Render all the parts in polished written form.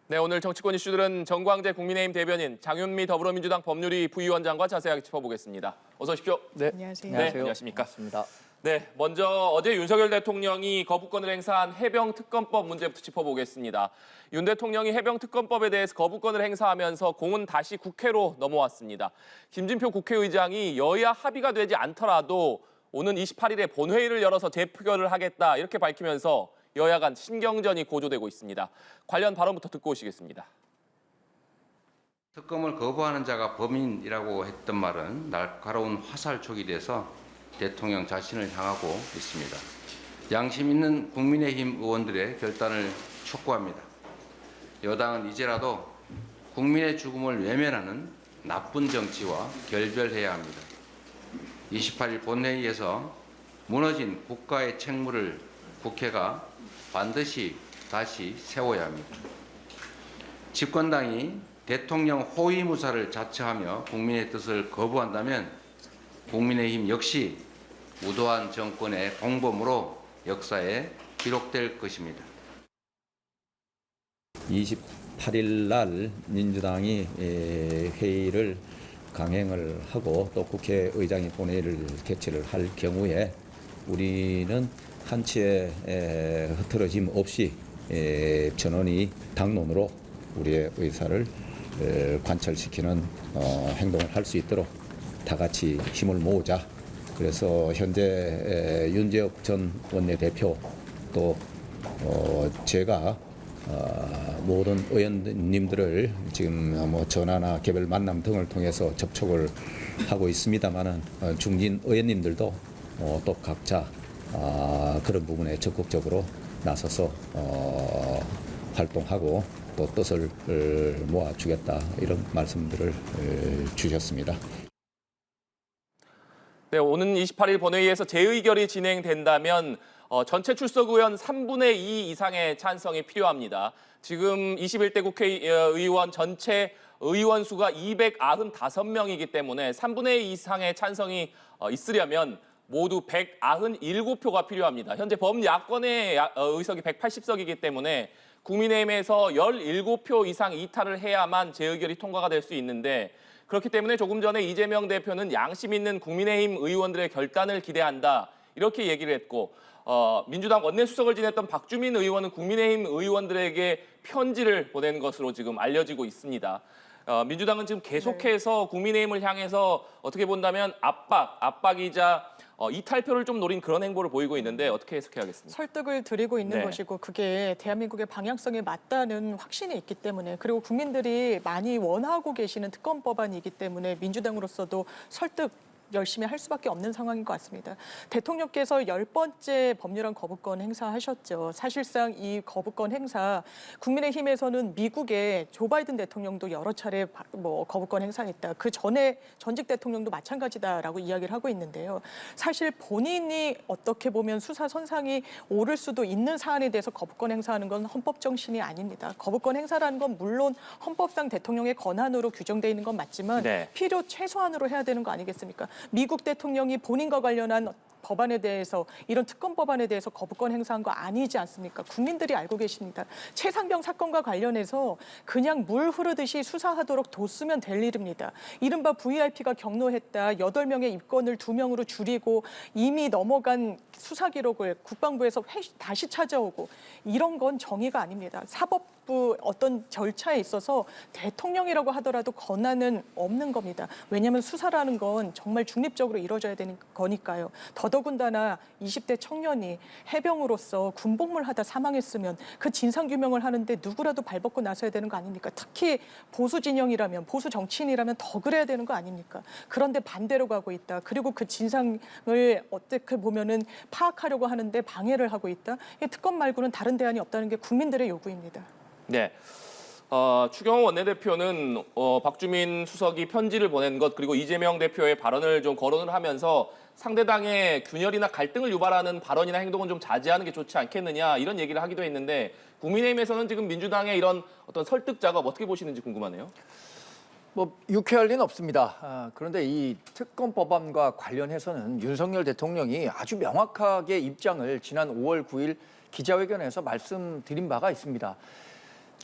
네, 오늘 정치권 이슈들은 정광재 국민의힘 대변인, 장윤미 더불어민주당 법률위 부위원장과 자세하게 짚어보겠습니다. 어서 오십시오. 네, 안녕하세요. 네, 안녕하십니까. 반갑습니다. 네, 먼저 어제 윤석열 대통령이 거부권을 행사한 해병특검법 문제부터 짚어보겠습니다. 윤 대통령이 해병특검법에 대해서 거부권을 행사하면서 공은 다시 국회로 넘어왔습니다. 김진표 국회의장이 여야 합의가 되지 않더라도 오는 28일에 본회의를 열어서 재표결을 하겠다 이렇게 밝히면서 여야 간 신경전이 고조되고 있습니다. 관련 발언부터 듣고 오시겠습니다. 특검을 거부하는 자가 범인이라고 했던 말은 날카로운 화살촉이 돼서 대통령 자신을 향하고 있습니다. 양심 있는 국민의힘 의원들의 결단을 촉구합니다. 여당은 이제라도 국민의 죽음을 외면하는 나쁜 정치와 결별해야 합니다. 28일 본회의에서 무너진 국가의 책무를 국회가 반드시 다시 세워야 합니다. 집권당이 대통령 호위무사를 자처하며 국민의 뜻을 거부한다면 국민의힘 역시 무도한 정권의 공범으로 역사에 기록될 것입니다. 28일 날 민주당이 회의를 강행을 하고 또 국회의장이 본회의를 개최를 할 경우에 우리는 한치의 흐트러짐 없이 전원이 당론으로 우리의 의사를 관철시키는 행동을 할 수 있도록 다 같이 힘을 모으자. 그래서 현재 윤재욱 전 원내대표 또 제가 모든 의원님들을 지금 뭐 전화나 개별 만남 등을 통해서 접촉을 하고 있습니다만은 중진 의원님들도 또 각자 그런 부분에 적극적으로 나서서 활동하고 또 뜻을 모아주겠다 이런 말씀들을 주셨습니다. 네, 오는 28일 본회의에서 재의결이 진행된다면 전체 출석 의원 3분의 2 이상의 찬성이 필요합니다. 지금 21대 국회의원 전체 의원 수가 295명이기 때문에 3분의 2 이상의 찬성이 있으려면 모두 197표가 필요합니다. 현재 범야권의 의석이 180석이기 때문에 국민의힘에서 17표 이상 이탈을 해야만 재의결이 통과가 될 수 있는데 그렇기 때문에 조금 전에 이재명 대표는 양심 있는 국민의힘 의원들의 결단을 기대한다 이렇게 얘기를 했고 민주당 원내수석을 지냈던 박주민 의원은 국민의힘 의원들에게 편지를 보낸 것으로 지금 알려지고 있습니다. 민주당은 지금 계속해서 국민의힘을 향해서 어떻게 본다면 압박이자 이탈표를 좀 노린 그런 행보를 보이고 있는데 어떻게 해석해야겠습니까? 설득을 드리고 있는 네. 것이고 그게 대한민국의 방향성에 맞다는 확신이 있기 때문에 그리고 국민들이 많이 원하고 계시는 특검 법안이기 때문에 민주당으로서도 설득 열심히 할 수밖에 없는 상황인 것 같습니다. 대통령께서 10번째 법률안 거부권 행사하셨죠. 사실상 이 거부권 행사 국민의힘에서는 미국의 조 바이든 대통령도 여러 차례 거부권 행사했다. 그 전에 전직 대통령도 마찬가지다라고 이야기를 하고 있는데요. 사실 본인이 어떻게 보면 수사 선상이 오를 수도 있는 사안에 대해서 거부권 행사하는 건 헌법 정신이 아닙니다. 거부권 행사라는 건 물론 헌법상 대통령의 권한으로 규정되어 있는 건 맞지만 네. 필요 최소한으로 해야 되는 거 아니겠습니까? 미국 대통령이 본인과 관련한 법안에 대해서 이런 특검 법안에 대해서 거부권 행사한 거 아니지 않습니까? 국민들이 알고 계십니다. 최상병 사건과 관련해서 그냥 물 흐르듯이 수사하도록 뒀으면 될 일입니다. 이른바 VIP가 경로했다. 8명의 입건을 2명으로 줄이고 이미 넘어간 수사 기록을 국방부에서 다시 찾아오고 이런 건 정의가 아닙니다. 사법부 어떤 절차에 있어서 대통령이라고 하더라도 권한은 없는 겁니다. 왜냐하면 수사라는 건 정말 중립적으로 이루어져야 되는 거니까요. 더더군다나 20대 청년이 해병으로서 군복무를 하다 사망했으면 그 진상규명을 하는데 누구라도 발벗고 나서야 되는 거 아닙니까? 특히 보수 진영이라면, 보수 정치인이라면 더 그래야 되는 거 아닙니까? 그런데 반대로 가고 있다. 그리고 그 진상을 어떻게 보면은 파악하려고 하는데 방해를 하고 있다. 이 특검 말고는 다른 대안이 없다는 게 국민들의 요구입니다. 네. 추경호 원내대표는 박주민 수석이 편지를 보낸 것 그리고 이재명 대표의 발언을 좀 거론을 하면서 상대당의 균열이나 갈등을 유발하는 발언이나 행동은 좀 자제하는 게 좋지 않겠느냐 이런 얘기를 하기도 했는데 국민의힘에서는 지금 민주당의 이런 어떤 설득 작업 어떻게 보시는지 궁금하네요. 유쾌할 리는 없습니다. 그런데 이 특검 법안과 관련해서는 윤석열 대통령이 아주 명확하게 입장을 지난 5월 9일 기자회견에서 말씀드린 바가 있습니다.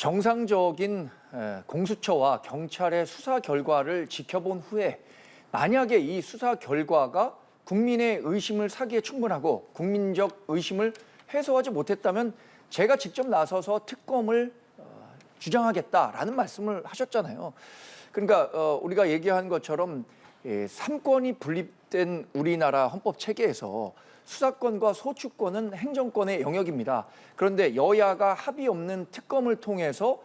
정상적인 공수처와 경찰의 수사 결과를 지켜본 후에 만약에 이 수사 결과가 국민의 의심을 사기에 충분하고 국민적 의심을 해소하지 못했다면 제가 직접 나서서 특검을 주장하겠다라는 말씀을 하셨잖아요. 그러니까 우리가 얘기한 것처럼 삼권이 분립된 우리나라 헌법 체계에서 수사권과 소추권은 행정권의 영역입니다. 그런데 여야가 합의 없는 특검을 통해서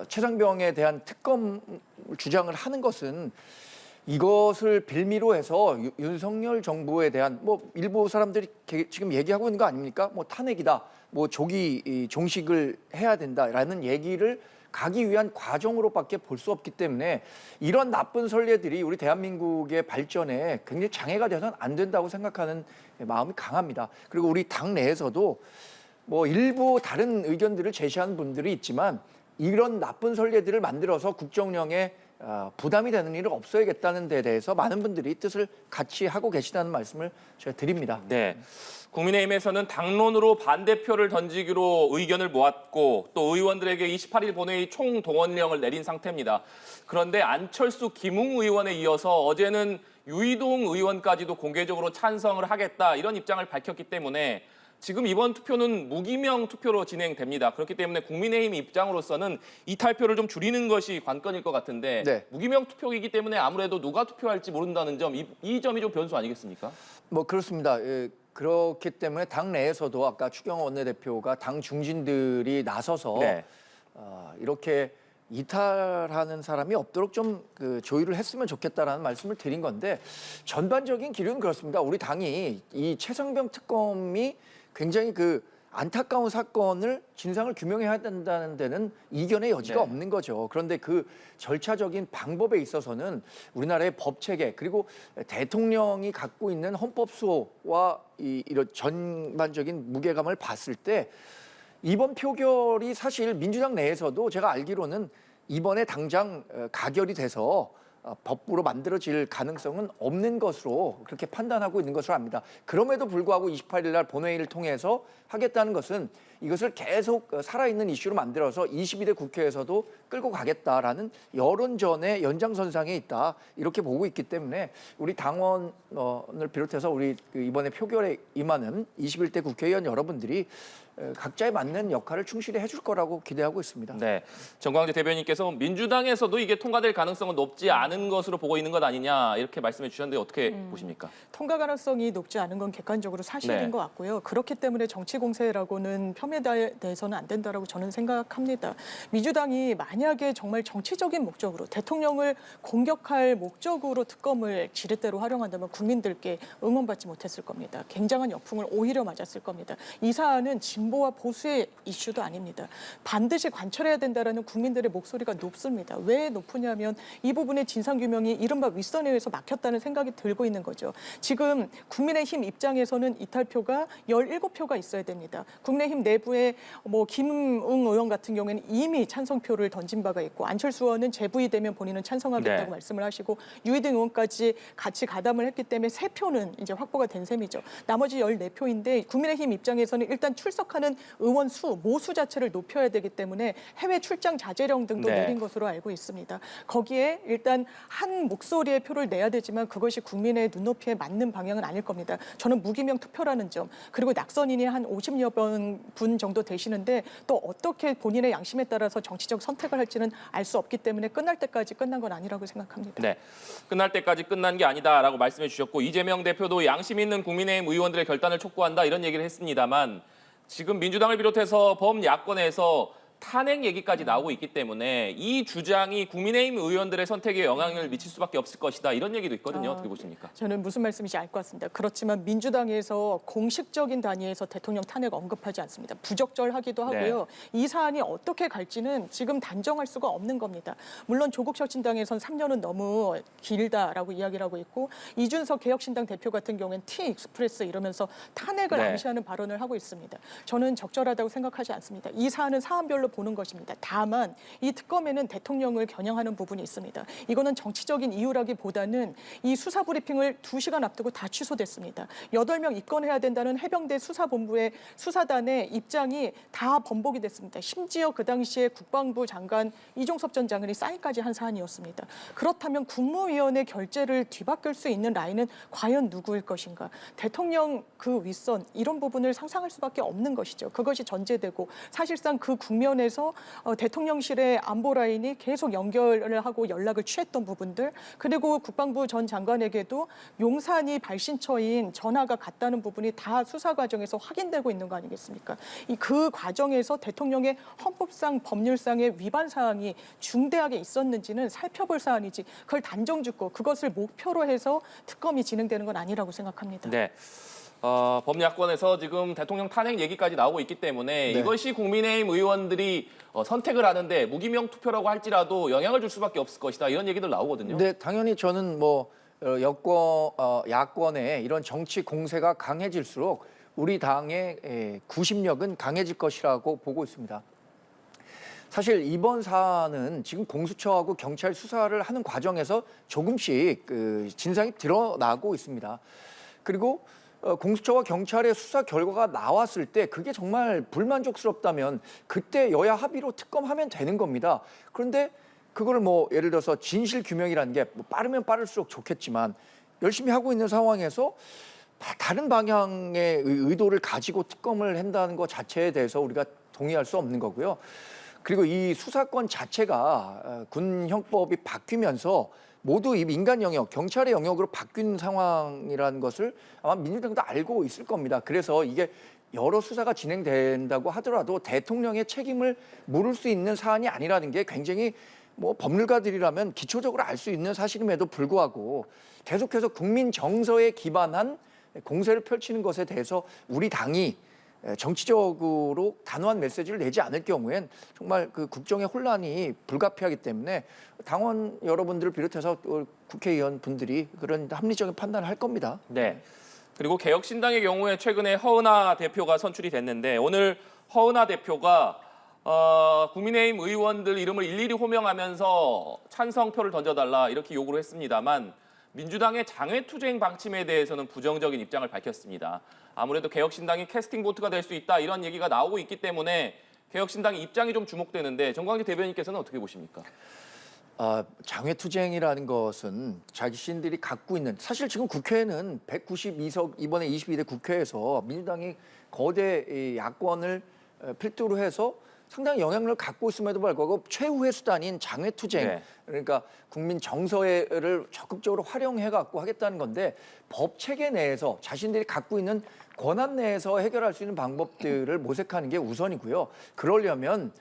최상병에 대한 특검 주장을 하는 것은 이것을 빌미로 해서 윤석열 정부에 대한 뭐 일부 사람들이 지금 얘기하고 있는 거 아닙니까? 뭐 탄핵이다, 뭐 조기 종식을 해야 된다라는 얘기를 가기 위한 과정으로밖에 볼 수 없기 때문에 이런 나쁜 선례들이 우리 대한민국의 발전에 굉장히 장애가 돼서는 안 된다고 생각하는 마음이 강합니다. 그리고 우리 당 내에서도 뭐 일부 다른 의견들을 제시하는 분들이 있지만 이런 나쁜 선례들을 만들어서 국정령에 부담이 되는 일은 없어야겠다는 데 대해서 많은 분들이 뜻을 같이 하고 계시다는 말씀을 제가 드립니다. 네. 국민의힘에서는 당론으로 반대표를 던지기로 의견을 모았고 또 의원들에게 28일 본회의 총동원령을 내린 상태입니다. 그런데 안철수, 김웅 의원에 이어서 어제는 유이동 의원까지도 공개적으로 찬성을 하겠다 이런 입장을 밝혔기 때문에 지금 이번 투표는 무기명 투표로 진행됩니다. 그렇기 때문에 국민의힘 입장으로서는 이탈표를 좀 줄이는 것이 관건일 것 같은데 네. 무기명 투표이기 때문에 아무래도 누가 투표할지 모른다는 점, 이 점이 좀 변수 아니겠습니까? 뭐 그렇습니다. 그렇기 때문에 당 내에서도 아까 추경호 원내대표가 당 중진들이 나서서 네. 이렇게 이탈하는 사람이 없도록 좀 조율을 했으면 좋겠다라는 말씀을 드린 건데 전반적인 기류는 그렇습니다. 우리 당이 이 최상병 특검이 굉장히 안타까운 사건을 진상을 규명해야 된다는 데는 이견의 여지가 네. 없는 거죠. 그런데 그 절차적인 방법에 있어서는 우리나라의 법 체계 그리고 대통령이 갖고 있는 헌법 수호와 이런 전반적인 무게감을 봤을 때 이번 표결이 사실 민주당 내에서도 제가 알기로는 이번에 당장 가결이 돼서 법부로 만들어질 가능성은 없는 것으로 그렇게 판단하고 있는 것으로 압니다. 그럼에도 불구하고 28일 날 본회의를 통해서 하겠다는 것은 이것을 계속 살아있는 이슈로 만들어서 22대 국회에서도 끌고 가겠다라는 여론전의 연장선상에 있다 이렇게 보고 있기 때문에 우리 당원을 비롯해서 우리 이번에 표결에 임하는 21대 국회의원 여러분들이 각자에 맞는 역할을 충실히 해줄 거라고 기대하고 있습니다. 네, 정광재 대변인께서 민주당에서도 이게 통과될 가능성은 높지 않은 것으로 보고 있는 것 아니냐 이렇게 말씀해 주셨는데 어떻게 보십니까? 통과 가능성이 높지 않은 건 객관적으로 사실인 네. 것 같고요. 그렇기 때문에 정치 공세라고는 폄훼에 대해서는 안 된다라고 저는 생각합니다. 민주당이 만약에 정말 정치적인 목적으로 대통령을 공격할 목적으로 특검을 지렛대로 활용한다면 국민들께 응원받지 못했을 겁니다. 굉장한 역풍을 오히려 맞았을 겁니다. 이 사안은 진보와 보수의 이슈도 아닙니다. 반드시 관철해야 된다라는 국민들의 목소리가 높습니다. 왜 높으냐면 이 부분의 진상규명이 이른바 윗선에 의해서 막혔다는 생각이 들고 있는 거죠. 지금 국민의힘 입장에서는 이탈표가 17표가 있어야 됩니다. 국민의힘 내부에 김웅 의원 같은 경우에는 이미 찬성표를 던진 바가 있고 안철수 의원은 재부의되면 본인은 찬성하겠다고 네. 말씀을 하시고 유이등 의원까지 같이 가담을 했기 때문에 3표는 이제 확보가 된 셈이죠. 나머지 14표인데 국민의힘 입장에서는 일단 출석하는 의원 수, 모수 자체를 높여야 되기 때문에 해외 출장 자제령 등도 네. 내린 것으로 알고 있습니다. 거기에 일단 한 목소리의 표를 내야 되지만 그것이 국민의 눈높이에 맞는 방향은 아닐 겁니다. 저는 무기명 투표라는 점, 그리고 낙선인이 한 50여 분 정도 되시는데 또 어떻게 본인의 양심에 따라서 정치적 선택을 할지는 알 수 없기 때문에 끝날 때까지 끝난 건 아니라고 생각합니다. 네, 끝날 때까지 끝난 게 아니다라고 말씀해 주셨고 이재명 대표도 양심 있는 국민의힘 의원들의 결단을 촉구한다 이런 얘기를 했습니다만 지금 민주당을 비롯해서 범야권에서 탄핵 얘기까지 나오고 있기 때문에 이 주장이 국민의힘 의원들의 선택에 영향을 미칠 수밖에 없을 것이다 이런 얘기도 있거든요. 어떻게 보십니까? 저는 무슨 말씀인지 알 것 같습니다. 그렇지만 민주당에서 공식적인 단위에서 대통령 탄핵 언급하지 않습니다. 부적절하기도 하고요. 이 사안이 어떻게 갈지는 지금 단정할 수가 없는 겁니다. 물론 조국 혁신당에선 3년은 너무 길다라고 이야기를 하고 있고 이준석 개혁신당 대표 같은 경우에는 T-익스프레스 이러면서 탄핵을 네. 암시하는 발언을 하고 있습니다. 저는 적절하다고 생각하지 않습니다. 이 사안은 사안별로 보는 것입니다. 다만 이 특검에는 대통령을 겨냥하는 부분이 있습니다. 이거는 정치적인 이유라기보다는 이 수사 브리핑을 2시간 앞두고 다 취소됐습니다. 8명 입건해야 된다는 해병대 수사본부의 수사단의 입장이 다 번복이 됐습니다. 심지어 그 당시에 국방부 장관 이종섭 전 장관이 사인까지 한 사안이었습니다. 그렇다면 국무위원회 결재를 뒤바꿀 수 있는 라인은 과연 누구일 것인가? 대통령 그 윗선 이런 부분을 상상할 수밖에 없는 것이죠. 그것이 전제되고 사실상 그 국면에서 대통령실의 안보 라인이 계속 연결을 하고 연락을 취했던 부분들, 그리고 국방부 전 장관에게도 용산이 발신처인 전화가 갔다는 부분이 다 수사 과정에서 확인되고 있는 거 아니겠습니까? 그 과정에서 대통령의 헌법상 법률상의 위반 사항이 중대하게 있었는지는 살펴볼 사안이지 그걸 단정 짓고 그것을 목표로 해서 특검이 진행되는 건 아니라고 생각합니다. 네. 법야권에서 지금 대통령 탄핵 얘기까지 나오고 있기 때문에 네. 이것이 국민의힘 의원들이 선택을 하는데 무기명 투표라고 할지라도 영향을 줄 수밖에 없을 것이다. 이런 얘기들 나오거든요. 네, 당연히 저는 뭐 야권의 이런 정치 공세가 강해질수록 우리 당의 구심력은 강해질 것이라고 보고 있습니다. 사실 이번 사안은 지금 공수처하고 경찰 수사를 하는 과정에서 조금씩 그 진상이 드러나고 있습니다. 그리고 공수처와 경찰의 수사 결과가 나왔을 때 그게 정말 불만족스럽다면 그때 여야 합의로 특검하면 되는 겁니다. 그런데 그걸 뭐 예를 들어서 진실 규명이라는 게 뭐 빠르면 빠를수록 좋겠지만 열심히 하고 있는 상황에서 다른 방향의 의도를 가지고 특검을 한다는 것 자체에 대해서 우리가 동의할 수 없는 거고요. 그리고 이 수사권 자체가 군 형법이 바뀌면서 모두 이 민간 영역, 경찰의 영역으로 바뀐 상황이라는 것을 아마 민주당도 알고 있을 겁니다. 그래서 이게 여러 수사가 진행된다고 하더라도 대통령의 책임을 물을 수 있는 사안이 아니라는 게 굉장히 뭐 법률가들이라면 기초적으로 알 수 있는 사실임에도 불구하고 계속해서 국민 정서에 기반한 공세를 펼치는 것에 대해서 우리 당이 정치적으로 단호한 메시지를 내지 않을 경우엔 정말 그 국정의 혼란이 불가피하기 때문에 당원 여러분들을 비롯해서 국회의원 분들이 그런 합리적인 판단을 할 겁니다. 네. 그리고 개혁신당의 경우에 최근에 허은하 대표가 선출이 됐는데 오늘 허은하 대표가 국민의힘 의원들 이름을 일일이 호명하면서 찬성표를 던져달라 이렇게 요구를 했습니다만 민주당의 장외투쟁 방침에 대해서는 부정적인 입장을 밝혔습니다. 아무래도 개혁신당이 캐스팅 보트가 될 수 있다 이런 얘기가 나오고 있기 때문에 개혁신당의 입장이 좀 주목되는데 정광재 대변인께서는 어떻게 보십니까? 장외투쟁이라는 것은 자신들이 갖고 있는 사실 지금 국회에는 192석 이번에 22대 국회에서 민주당이 거대 야권을 필두로 해서 상당히 영향력을 갖고 있음에도 불구하고 최후의 수단인 장외투쟁 네. 그러니까 국민 정서를 적극적으로 활용해 갖고 하겠다는 건데 법 체계 내에서 자신들이 갖고 있는 권한 내에서 해결할 수 있는 방법들을 모색하는 게 우선이고요. 그러려면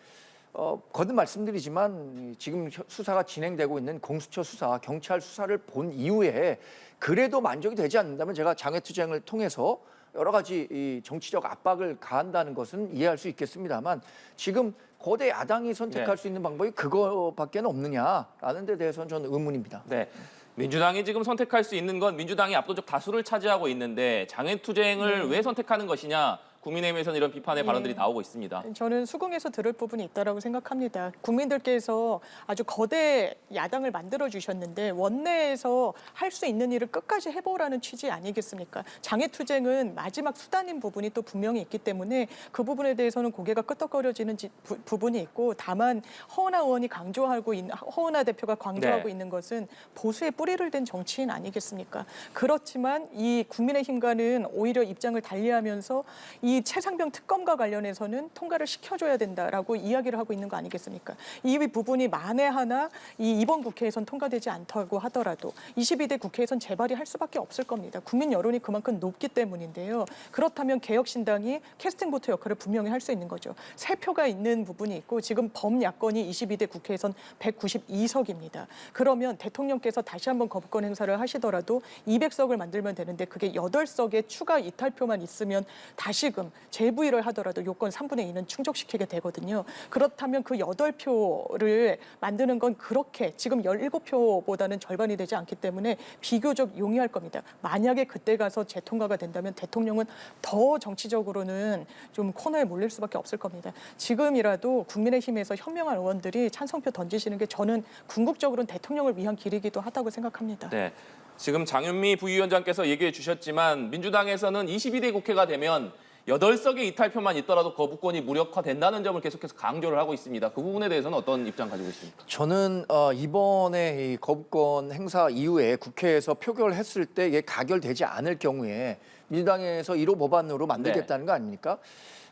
거듭 말씀드리지만 지금 수사가 진행되고 있는 공수처 수사, 경찰 수사를 본 이후에 그래도 만족이 되지 않는다면 제가 장외투쟁을 통해서 여러 가지 이 정치적 압박을 가한다는 것은 이해할 수 있겠습니다만 지금 거대 야당이 선택할 수 있는 방법이 그거밖에 없느냐라는 데 대해서는 저는 의문입니다. 네. 민주당이 지금 선택할 수 있는 건 민주당이 압도적 다수를 차지하고 있는데 장외투쟁을 왜 선택하는 것이냐 국민의힘에서는 이런 비판의 발언들이 나오고 있습니다. 저는 수긍해서 들을 부분이 있다라고 생각합니다. 국민들께서 아주 거대 야당을 만들어 주셨는데 원내에서 할 수 있는 일을 끝까지 해보라는 취지 아니겠습니까? 장외투쟁은 마지막 수단인 부분이 또 분명히 있기 때문에 그 부분에 대해서는 고개가 끄덕거려지는 부분이 있고 다만 허은하 의원이 강조하고 있는 허은하 대표가 강조하고 네. 있는 것은 보수의 뿌리를 댄 정치인 아니겠습니까? 그렇지만 이 국민의힘과는 오히려 입장을 달리하면서 이 최상병 특검과 관련해서는 통과를 시켜줘야 된다라고 이야기를 하고 있는 거 아니겠습니까? 이 부분이 만에 하나 이번 국회에선 통과되지 않다고 하더라도 22대 국회에선 재발의할 수밖에 없을 겁니다. 국민 여론이 그만큼 높기 때문인데요. 그렇다면 개혁신당이 캐스팅보트 역할을 분명히 할 수 있는 거죠. 3표가 있는 부분이 있고 지금 범야권이 22대 국회에선 192석입니다. 그러면 대통령께서 다시 한번 거부권 행사를 하시더라도 200석을 만들면 되는데 그게 8석의 추가 이탈표만 있으면 다시 지금 재부의를 하더라도 요건 3분의 2는 충족시키게 되거든요. 그렇다면 그 8표를 만드는 건 그렇게 지금 17표보다는 절반이 되지 않기 때문에 비교적 용이할 겁니다. 만약에 그때 가서 재통과가 된다면 대통령은 더 정치적으로는 좀 코너에 몰릴 수밖에 없을 겁니다. 지금이라도 국민의힘에서 현명한 의원들이 찬성표 던지시는 게 저는 궁극적으로는 대통령을 위한 길이기도 하다고 생각합니다. 네. 지금 장윤미 부위원장께서 얘기해 주셨지만 민주당에서는 22대 국회가 되면 8석의 이탈표만 있더라도 거부권이 무력화된다는 점을 계속해서 강조를 하고 있습니다. 그 부분에 대해서는 어떤 입장 가지고 있습니까? 저는 이번에 이 거부권 행사 이후에 국회에서 표결했을 때 이게 가결되지 않을 경우에 민주당에서 1호 법안으로 만들겠다는 거 아닙니까?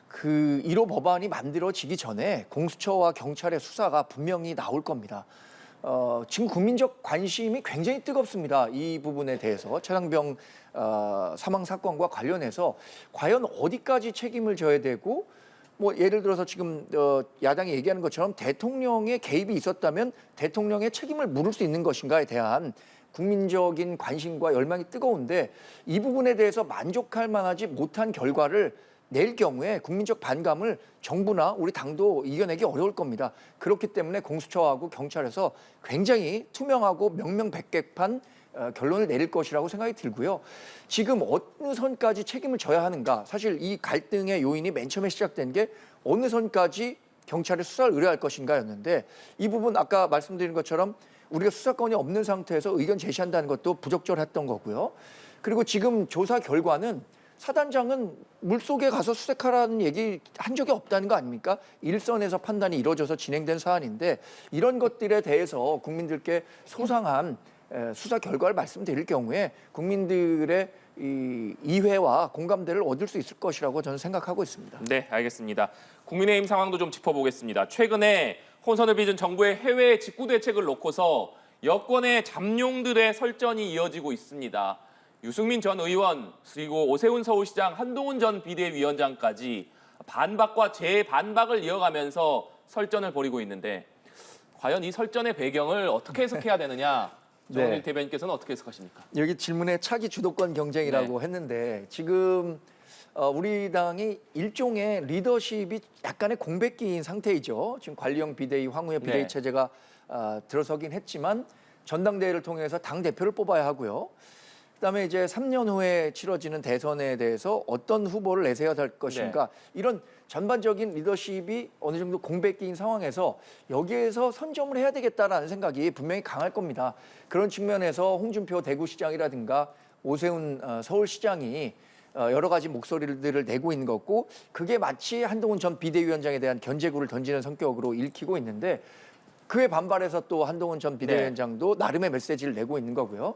그 1호 법안이 만들어지기 전에 공수처와 경찰의 수사가 분명히 나올 겁니다. 지금 국민적 관심이 굉장히 뜨겁습니다. 이 부분에 대해서 최상병 사망 사건과 관련해서 과연 어디까지 책임을 져야 되고 뭐 예를 들어서 지금 야당이 얘기하는 것처럼 대통령의 개입이 있었다면 대통령의 책임을 물을 수 있는 것인가에 대한 국민적인 관심과 열망이 뜨거운데 이 부분에 대해서 만족할 만하지 못한 결과를 낼 경우에 국민적 반감을 정부나 우리 당도 이겨내기 어려울 겁니다. 그렇기 때문에 공수처하고 경찰에서 굉장히 투명하고 명명백백한 결론을 내릴 것이라고 생각이 들고요. 지금 어느 선까지 책임을 져야 하는가. 사실 이 갈등의 요인이 맨 처음에 시작된 게 어느 선까지 경찰에 수사를 의뢰할 것인가였는데 이 부분 아까 말씀드린 것처럼 우리가 수사권이 없는 상태에서 의견 제시한다는 것도 부적절했던 거고요. 그리고 지금 조사 결과는 사단장은 물속에 가서 수색하라는 얘기 한 적이 없다는 거 아닙니까? 일선에서 판단이 이루어져서 진행된 사안인데 이런 것들에 대해서 국민들께 소상한 수사 결과를 말씀드릴 경우에 국민들의 이해와 공감대를 얻을 수 있을 것이라고 저는 생각하고 있습니다. 네, 알겠습니다. 국민의힘 상황도 좀 짚어보겠습니다. 최근에 혼선을 빚은 정부의 해외 직구 대책을 놓고서 여권의 잠룡들의 설전이 이어지고 있습니다. 유승민 전 의원 그리고 오세훈 서울시장, 한동훈 전 비대위원장까지 반박과 재반박을 이어가면서 설전을 벌이고 있는데 과연 이 설전의 배경을 어떻게 해석해야 되느냐? 정원일 네. 대변인께서는 어떻게 해석하십니까? 여기 질문에 차기 주도권 경쟁이라고 했는데 지금 우리 당이 일종의 리더십이 약간의 공백기인 상태이죠. 지금 관리형 비대위, 황우의 비대위 체제가 들어서긴 했지만 전당대회를 통해서 당 대표를 뽑아야 하고요. 그다음에 이제 3년 후에 치러지는 대선에 대해서 어떤 후보를 내세워야 할 것인가 이런 전반적인 리더십이 어느 정도 공백기인 상황에서 여기에서 선점을 해야 되겠다라는 생각이 분명히 강할 겁니다. 그런 측면에서 홍준표 대구시장이라든가 오세훈 서울시장이 여러 가지 목소리들을 내고 있는 거고 그게 마치 한동훈 전 비대위원장에 대한 견제구를 던지는 성격으로 읽히고 있는데 그에 반발해서 또 한동훈 전 비대위원장도 나름의 메시지를 내고 있는 거고요.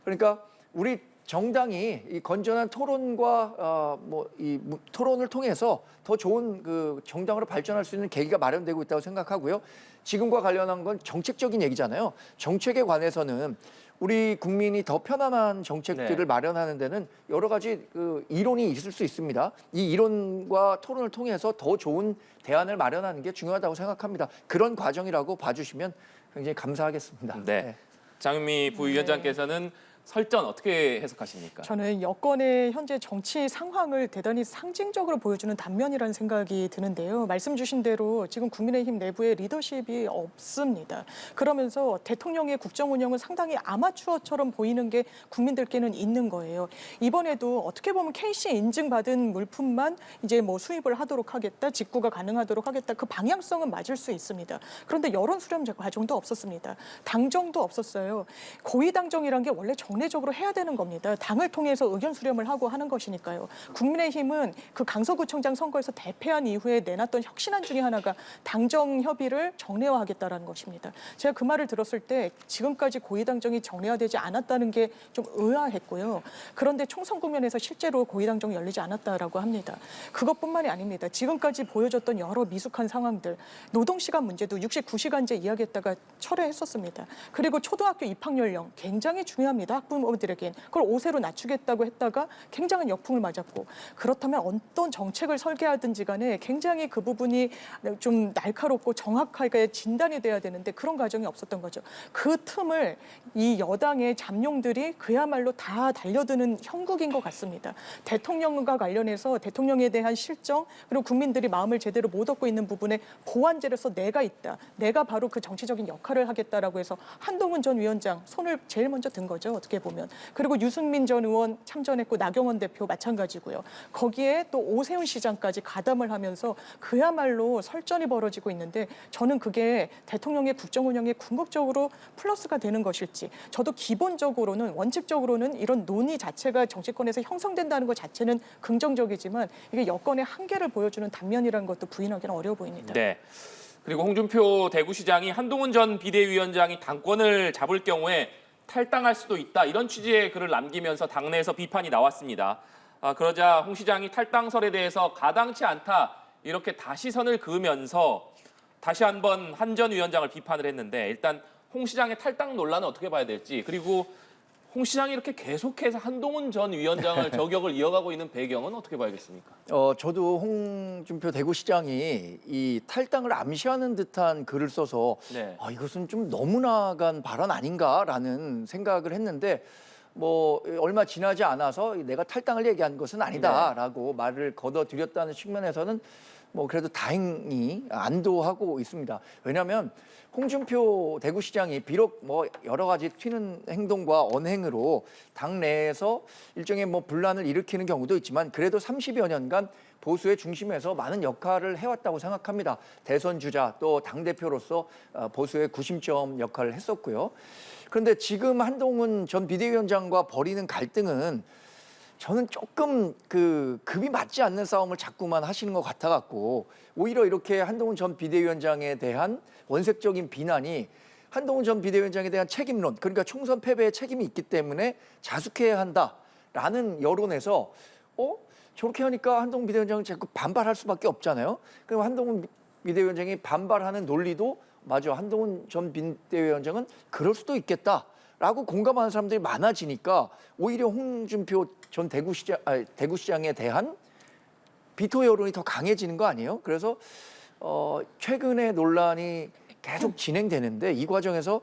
그러니까 우리 정당이 이 건전한 토론과 이 토론을 통해서 더 좋은 그 정당으로 발전할 수 있는 계기가 마련되고 있다고 생각하고요. 지금과 관련한 건 정책적인 얘기잖아요. 정책에 관해서는 우리 국민이 더 편안한 정책들을 마련하는 데는 여러 가지 그 이론이 있을 수 있습니다. 이 이론과 토론을 통해서 더 좋은 대안을 마련하는 게 중요하다고 생각합니다. 그런 과정이라고 봐주시면 굉장히 감사하겠습니다. 네. 장윤미 부위원장께서는 설전 어떻게 해석하십니까? 저는 여권의 현재 정치 상황을 대단히 상징적으로 보여주는 단면이라는 생각이 드는데요. 말씀 주신 대로 지금 국민의힘 내부에 리더십이 없습니다. 그러면서 대통령의 국정 운영은 상당히 아마추어처럼 보이는 게 국민들께는 있는 거예요. 이번에도 어떻게 보면 KC 인증받은 물품만 이제 뭐 수입을 하도록 하겠다, 직구가 가능하도록 하겠다. 그 방향성은 맞을 수 있습니다. 그런데 여론 수렴 과정도 없었습니다. 당정도 없었어요. 고위당정이란 게 원래 정례적으로 해야 되는 겁니다. 당을 통해서 의견 수렴을 하고 하는 것이니까요. 국민의힘은 그 강서구청장 선거에서 대패한 이후에 내놨던 혁신안 중에 하나가 당정 협의를 정례화하겠다라는 것입니다. 제가 그 말을 들었을 때 지금까지 고위당정이 정례화되지 않았다는 게 좀 의아했고요. 그런데 총선 국면에서 실제로 고위당정이 열리지 않았다라고 합니다. 그것뿐만이 아닙니다. 지금까지 보여줬던 여러 미숙한 상황들, 노동시간 문제도 69시간제 이야기했다가 철회했었습니다. 그리고 초등학교 입학 연령 굉장히 중요합니다. 학부모들에겐 그걸 5세로 낮추겠다고 했다가 굉장한 역풍을 맞았고, 그렇다면 어떤 정책을 설계하든지 간에 굉장히 그 부분이 좀 날카롭고 정확하게 진단이 돼야 되는데 그런 과정이 없었던 거죠. 그 틈을 이 여당의 잠룡들이 그야말로 다 달려드는 형국인 것 같습니다. 대통령과 관련해서 대통령에 대한 실정, 그리고 국민들이 마음을 제대로 못 얻고 있는 부분에 보완제로서 내가 있다, 내가 바로 그 정치적인 역할을 하겠다라고 해서 한동훈 전 위원장 손을 제일 먼저 든 거죠, 어떻게 보면. 그리고 유승민 전 의원 참전했고 나경원 대표 마찬가지고요. 거기에 또 오세훈 시장까지 가담을 하면서 그야말로 설전이 벌어지고 있는데, 저는 그게 대통령의 국정 운영에 궁극적으로 플러스가 되는 것일지, 저도 기본적으로는 원칙적으로는 이런 논의 자체가 정치권에서 형성된다는 것 자체는 긍정적이지만 이게 여건의 한계를 보여주는 단면이라는 것도 부인하기는 어려워 보입니다. 네. 그리고 홍준표 대구시장이 한동훈 전 비대위원장이 당권을 잡을 경우에 탈당할 수도 있다, 이런 취지의 글을 남기면서 당내에서 비판이 나왔습니다. 그러자 홍 시장이 탈당설에 대해서 가당치 않다, 이렇게 다시 선을 그으면서 다시 한번 한 전 위원장을 비판을 했는데, 일단 홍 시장의 탈당 논란은 어떻게 봐야 될지, 그리고 홍 시장이 이렇게 계속해서 한동훈 전 위원장을 저격을 이어가고 있는 배경은 어떻게 봐야겠습니까? 저도 홍준표 대구시장이 이 탈당을 암시하는 듯한 글을 써서 네. 이것은 좀 너무 나간 발언 아닌가라는 생각을 했는데, 뭐 얼마 지나지 않아서 내가 탈당을 얘기한 것은 아니다라고 말을 걷어들였다는 측면에서는 뭐 그래도 다행히 안도하고 있습니다. 왜냐하면 홍준표 대구시장이 비록 뭐 여러 가지 튀는 행동과 언행으로 당 내에서 일종의 뭐 분란을 일으키는 경우도 있지만, 그래도 30여 년간 보수의 중심에서 많은 역할을 해왔다고 생각합니다. 대선 주자 또 당대표로서 보수의 구심점 역할을 했었고요. 그런데 지금 한동훈 전 비대위원장과 벌이는 갈등은 저는 조금 그 급이 맞지 않는 싸움을 자꾸만 하시는 것 같아갖고, 오히려 이렇게 한동훈 전 비대위원장에 대한 원색적인 비난이 한동훈 전 비대위원장에 대한 책임론, 그러니까 총선 패배의 책임이 있기 때문에 자숙해야 한다라는 여론에서 저렇게 하니까 한동훈 비대위원장은 자꾸 반발할 수밖에 없잖아요. 그럼 한동훈 비대위원장이 반발하는 논리도 맞아, 한동훈 전 비대위원장은 그럴 수도 있겠다라고 공감하는 사람들이 많아지니까 오히려 홍준표 전 대구시장에 대한 비토 여론이 더 강해지는 거 아니에요? 그래서 최근에 논란이 계속 진행되는데 이 과정에서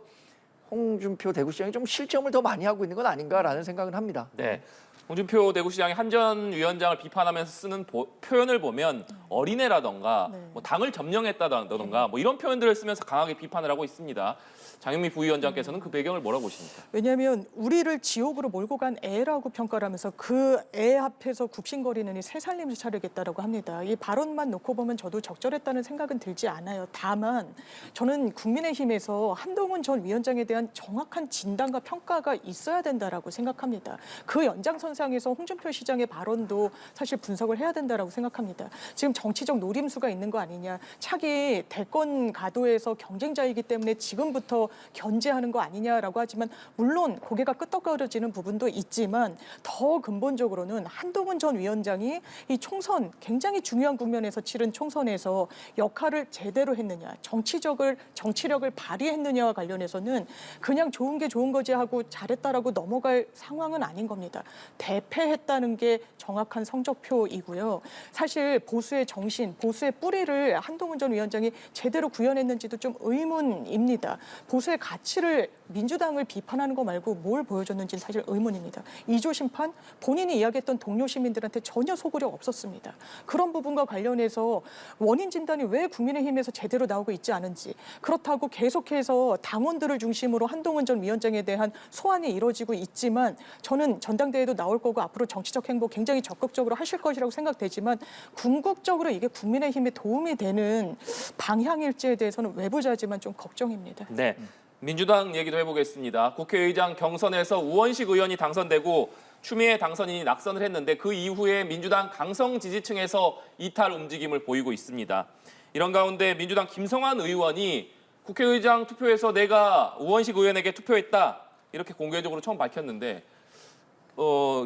홍준표 대구시장이 좀 실점을 더 많이 하고 있는 건 아닌가라는 생각을 합니다. 네. 홍준표 대구시장이 한 전 위원장을 비판하면서 쓰는 표현을 보면 어린애라던가 뭐 당을 점령했다던가 뭐 이런 표현들을 쓰면서 강하게 비판을 하고 있습니다. 장현미 부위원장께서는 그 배경을 뭐라고 보십니까? 왜냐하면 우리를 지옥으로 몰고 간 애라고 평가를 하면서 그 애 앞에서 굽신거리는 이 새 살림을 차리겠다라고 합니다. 이 발언만 놓고 보면 저도 적절했다는 생각은 들지 않아요. 다만 저는 국민의힘에서 한동훈 전 위원장에 대한 정확한 진단과 평가가 있어야 된다라고 생각합니다. 그 연장선상에서 홍준표 시장의 발언도 사실 분석을 해야 된다라고 생각합니다. 지금 정치적 노림수가 있는 거 아니냐, 차기 대권 가도에서 경쟁자이기 때문에 지금부터 견제하는 거 아니냐라고 하지만, 물론 고개가 끄덕거려지는 부분도 있지만 더 근본적으로는 한동훈 전 위원장이 이 총선, 굉장히 중요한 국면에서 치른 총선에서 역할을 제대로 했느냐, 정치력을 발휘했느냐와 관련해서는 그냥 좋은 게 좋은 거지 하고 잘했다라고 넘어갈 상황은 아닌 겁니다. 대패했다는 게 정확한 성적표이고요. 사실 보수의 정신, 보수의 뿌리를 한동훈 전 위원장이 제대로 구현했는지도 좀 의문입니다. 보수의 가치를, 민주당을 비판하는 거 말고 뭘 보여줬는지 사실 의문입니다. 2조 심판, 본인이 이야기했던 동료 시민들한테 전혀 소구력 없었습니다. 그런 부분과 관련해서 원인 진단이 왜 국민의힘에서 제대로 나오고 있지 않은지, 그렇다고 계속해서 당원들을 중심으로 한동훈 전 위원장에 대한 소환이 이루어지고 있지만, 저는 전당대회도 나올 거고 앞으로 정치적 행보 굉장히 적극적으로 하실 것이라고 생각되지만, 궁극적으로 이게 국민의힘에 도움이 되는 방향일지에 대해서는 외부자지만 좀 걱정입니다. 네. 민주당 얘기도 해보겠습니다. 국회의장 경선에서 우원식 의원이 당선되고 추미애 당선인이 낙선을 했는데, 그 이후에 민주당 강성 지지층에서 이탈 움직임을 보이고 있습니다. 이런 가운데 민주당 김성환 의원이 국회의장 투표에서 내가 우원식 의원에게 투표했다, 이렇게 공개적으로 처음 밝혔는데,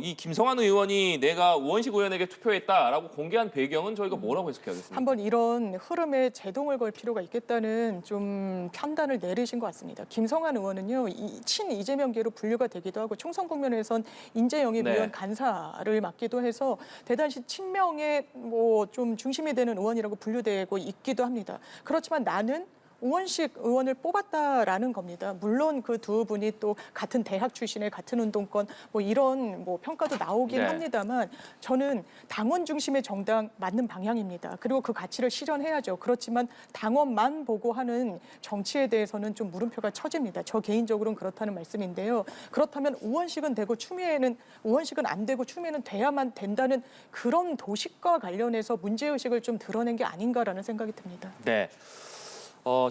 이 김성환 의원이 내가 우원식 의원에게 투표했다라고 공개한 배경은 저희가 뭐라고 해석해야겠습니까? 한번 이런 흐름에 제동을 걸 필요가 있겠다는 좀 판단을 내리신 것 같습니다. 김성환 의원은요, 친 이재명계로 분류가 되기도 하고 총선 국면에선 인재영입위원 네. 간사를 맡기도 해서 대단히 친명의 뭐 좀 중심이 되는 의원이라고 분류되고 있기도 합니다. 그렇지만 나는 우원식 의원을 뽑았다라는 겁니다. 물론 그 두 분이 또 같은 대학 출신의 같은 운동권 뭐 이런 뭐 평가도 나오긴 네. 합니다만 저는 당원 중심의 정당 맞는 방향입니다. 그리고 그 가치를 실현해야죠. 그렇지만 당원만 보고 하는 정치에 대해서는 좀 물음표가 쳐집니다. 저 개인적으로는 그렇다는 말씀인데요. 그렇다면 우원식은 되고 추미애는 우원식은 안 되고 추미애는 돼야만 된다는 그런 도식과 관련해서 문제의식을 좀 드러낸 게 아닌가라는 생각이 듭니다. 네.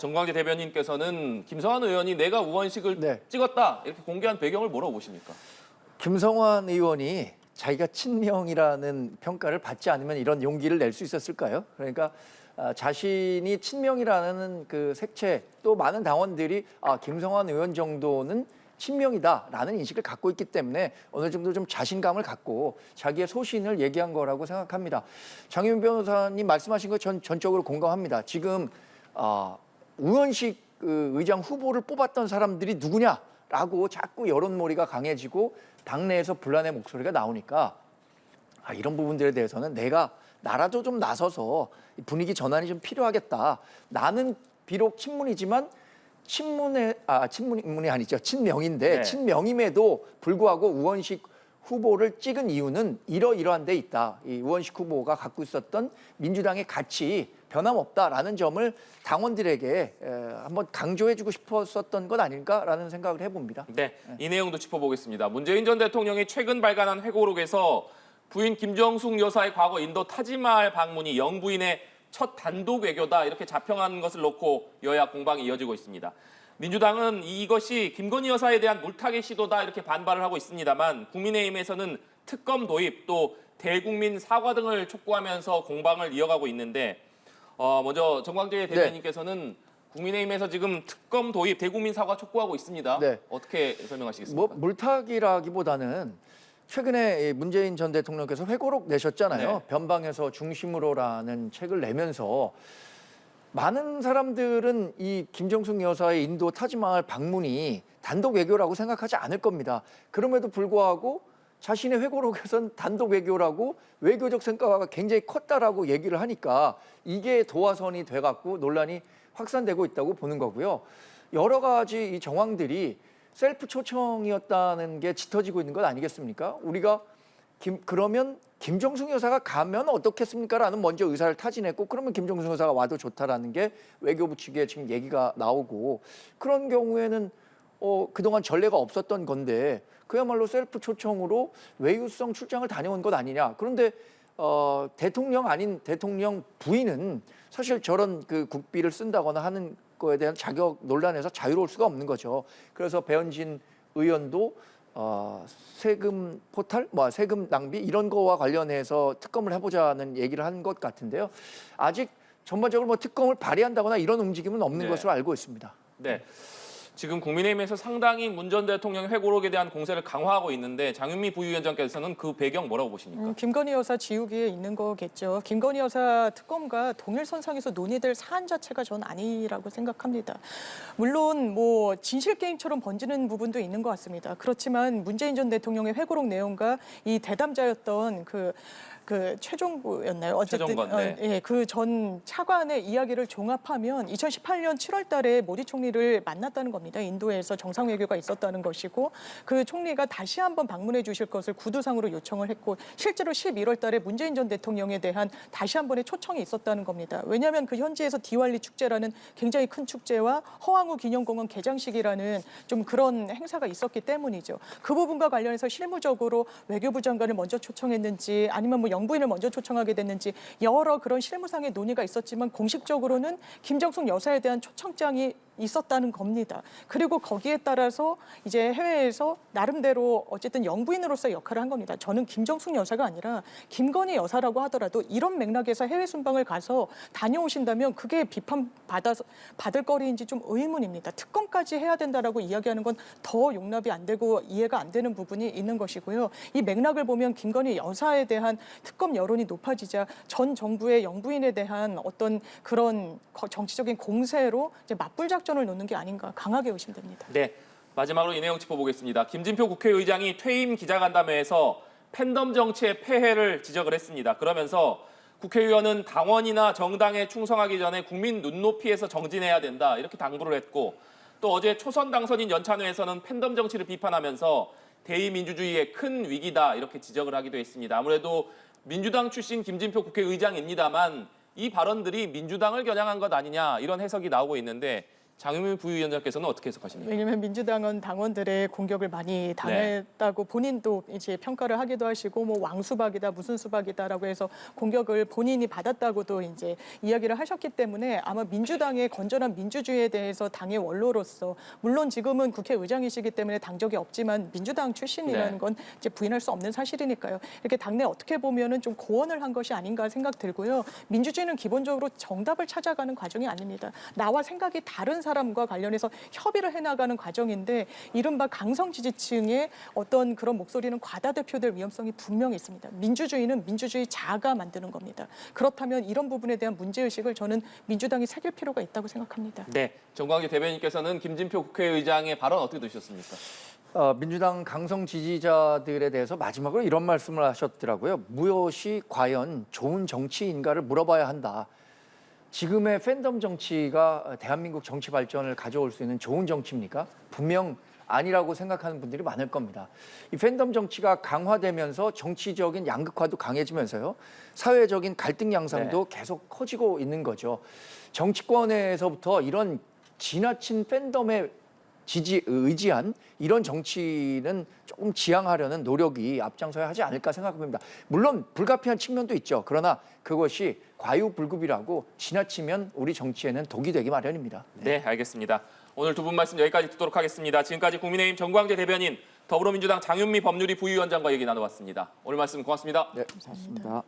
정광재 대변인께서는 김성환 의원이 내가 우원식을 네. 찍었다 이렇게 공개한 배경을 뭐라고 보십니까? 김성환 의원이 자기가 친명이라는 평가를 받지 않으면 이런 용기를 낼 수 있었을까요? 그러니까 자신이 친명이라는 그 색채 또 많은 당원들이 김성환 의원 정도는 친명이다라는 인식을 갖고 있기 때문에 어느 정도 좀 자신감을 갖고 자기의 소신을 얘기한 거라고 생각합니다. 장윤 변호사님 말씀하신 거 전적으로 공감합니다. 지금 우원식 의장 후보를 뽑았던 사람들이 누구냐라고 자꾸 여론몰이가 강해지고 당내에서 분란의 목소리가 나오니까 이런 부분들에 대해서는 나라도 좀 나서서 분위기 전환이 좀 필요하겠다. 나는 비록 친문이지만 친문이 아니죠. 친명인데 네. 친명임에도 불구하고 우원식 후보를 찍은 이유는 이러이러한 데 있다. 이 우원식 후보가 갖고 있었던 민주당의 가치 변함없다라는 점을 당원들에게 한번 강조해주고 싶었었던 것 아닐까라는 생각을 해봅니다. 네, 이 내용도 짚어보겠습니다. 문재인 전 대통령이 최근 발간한 회고록에서 부인 김정숙 여사의 과거 인도 타지마할 방문이 영부인의 첫 단독 외교다 이렇게 자평한 것을 놓고 여야 공방이 이어지고 있습니다. 민주당은 이것이 김건희 여사에 대한 물타기 시도다 이렇게 반발을 하고 있습니다만 국민의힘에서는 특검 도입 또 대국민 사과 등을 촉구하면서 공방을 이어가고 있는데 먼저 정광재 대변인께서는 국민의힘에서 지금 특검 도입 대국민 사과 촉구하고 있습니다. 네. 어떻게 설명하시겠습니까? 물타기라기보다는 최근에 문재인 전 대통령께서 회고록 내셨잖아요. 네. 변방에서 중심으로라는 책을 내면서 많은 사람들은 이 김정숙 여사의 인도 타지마할 방문이 단독 외교라고 생각하지 않을 겁니다. 그럼에도 불구하고 자신의 회고록에서는 단독 외교라고 외교적 성과가 굉장히 컸다라고 얘기를 하니까 이게 도화선이 돼갖고 논란이 확산되고 있다고 보는 거고요. 여러 가지 이 정황들이 셀프 초청이었다는 게 짙어지고 있는 것 아니겠습니까? 우리가 그러면 김정숙 여사가 가면 어떻겠습니까? 라는 먼저 의사를 타진했고 그러면 김정숙 여사가 와도 좋다라는 게 외교부 측에 지금 얘기가 나오고 그런 경우에는 그동안 전례가 없었던 건데 그야말로 셀프 초청으로 외유성 출장을 다녀온 것 아니냐. 그런데 대통령 아닌 대통령 부인은 사실 저런 그 국비를 쓴다거나 하는 거에 대한 자격 논란에서 자유로울 수가 없는 거죠. 그래서 배현진 의원도 세금 포탈, 세금 낭비 이런 거와 관련해서 특검을 해보자는 얘기를 한 것 같은데요. 아직 전반적으로 특검을 발의한다거나 이런 움직임은 없는 네. 것으로 알고 있습니다. 네. 지금 국민의힘에서 상당히 문 전 대통령 회고록에 대한 공세를 강화하고 있는데 장윤미 부위원장께서는 그 배경 뭐라고 보십니까? 김건희 여사 지우기에 있는 거겠죠. 김건희 여사 특검과 동일선상에서 논의될 사안 자체가 전 아니라고 생각합니다. 물론 뭐 진실 게임처럼 번지는 부분도 있는 것 같습니다. 그렇지만 문재인 전 대통령의 회고록 내용과 이 대담자였던 그 최종구였나요? 어쨌든 최종건, 네. 그 전 차관의 이야기를 종합하면 2018년 7월 달에 모디 총리를 만났다는 겁니다. 인도에서 정상외교가 있었다는 것이고 그 총리가 다시 한번 방문해 주실 것을 구두상으로 요청을 했고 실제로 11월 달에 문재인 전 대통령에 대한 다시 한 번의 초청이 있었다는 겁니다. 왜냐하면 그 현지에서 디왈리 축제라는 굉장히 큰 축제와 허황우 기념공원 개장식이라는 좀 그런 행사가 있었기 때문이죠. 그 부분과 관련해서 실무적으로 외교부 장관을 먼저 초청했는지 아니면 뭐 영부인을 먼저 초청하게 됐는지 여러 그런 실무상의 논의가 있었지만 공식적으로는 김정숙 여사에 대한 초청장이 있었다는 겁니다. 그리고 거기에 따라서 이제 해외에서 나름대로 어쨌든 영부인으로서 역할을 한 겁니다. 저는 김정숙 여사가 아니라 김건희 여사라고 하더라도 이런 맥락에서 해외 순방을 가서 다녀오신다면 그게 받을 거리인지 좀 의문입니다. 특검까지 해야 된다라고 이야기하는 건 더 용납이 안 되고 이해가 안 되는 부분이 있는 것이고요. 이 맥락을 보면 김건희 여사에 대한 특검 여론이 높아지자 전 정부의 영부인에 대한 어떤 그런 정치적인 공세로 이제 맞불 작전을 놓는 게 아닌가 강하게 의심됩니다. 네, 마지막으로 이 내용 짚어보겠습니다. 김진표 국회의장이 퇴임 기자간담회에서 팬덤 정치의 폐해를 지적을 했습니다. 그러면서 국회의원은 당원이나 정당에 충성하기 전에 국민 눈높이에서 정진해야 된다 이렇게 당부를 했고 또 어제 초선 당선인 연찬회에서는 팬덤 정치를 비판하면서 대의민주주의의 큰 위기다 이렇게 지적을 하기도 했습니다. 아무래도 민주당 출신 김진표 국회의장입니다만 이 발언들이 민주당을 겨냥한 것 아니냐 이런 해석이 나오고 있는데 장윤미 부위원장께서는 어떻게 해석하십니까? 왜냐하면 민주당은 당원들의 공격을 많이 당했다고 본인도 이제 평가를 하기도 하시고 뭐 왕수박이다 무슨 수박이다라고 해서 공격을 본인이 받았다고도 이제 이야기를 하셨기 때문에 아마 민주당의 건전한 민주주의에 대해서 당의 원로로서 물론 지금은 국회의장이시기 때문에 당적이 없지만 민주당 출신이라는 건 이제 부인할 수 없는 사실이니까요. 이렇게 당내 어떻게 보면은 좀 고언을 한 것이 아닌가 생각 들고요. 민주주의는 기본적으로 정답을 찾아가는 과정이 아닙니다. 나와 생각이 다른 사람과 관련해서 협의를 해나가는 과정인데 이른바 강성 지지층의 어떤 그런 목소리는 과다대표될 위험성이 분명히 있습니다. 민주주의는 민주주의 자가 만드는 겁니다. 그렇다면 이런 부분에 대한 문제의식을 저는 민주당이 새길 필요가 있다고 생각합니다. 네, 정광재 대변인께서는 김진표 국회의장의 발언 어떻게 들으셨습니까? 민주당 강성 지지자들에 대해서 마지막으로 이런 말씀을 하셨더라고요. 무엇이 과연 좋은 정치인가를 물어봐야 한다. 지금의 팬덤 정치가 대한민국 정치 발전을 가져올 수 있는 좋은 정치입니까? 분명 아니라고 생각하는 분들이 많을 겁니다. 이 팬덤 정치가 강화되면서 정치적인 양극화도 강해지면서요. 사회적인 갈등 양상도 계속 커지고 있는 거죠. 정치권에서부터 이런 지나친 팬덤에 의지한 이런 정치는 조금 지양하려는 노력이 앞장서야 하지 않을까 생각합니다. 물론 불가피한 측면도 있죠. 그러나 그것이 과유불급이라고 지나치면 우리 정치에는 독이 되기 마련입니다. 네, 알겠습니다. 오늘 두 분 말씀 여기까지 듣도록 하겠습니다. 지금까지 국민의힘 정광재 대변인, 더불어민주당 장윤미 법률위 부위원장과 얘기 나눠봤습니다. 오늘 말씀 고맙습니다. 네, 고맙습니다.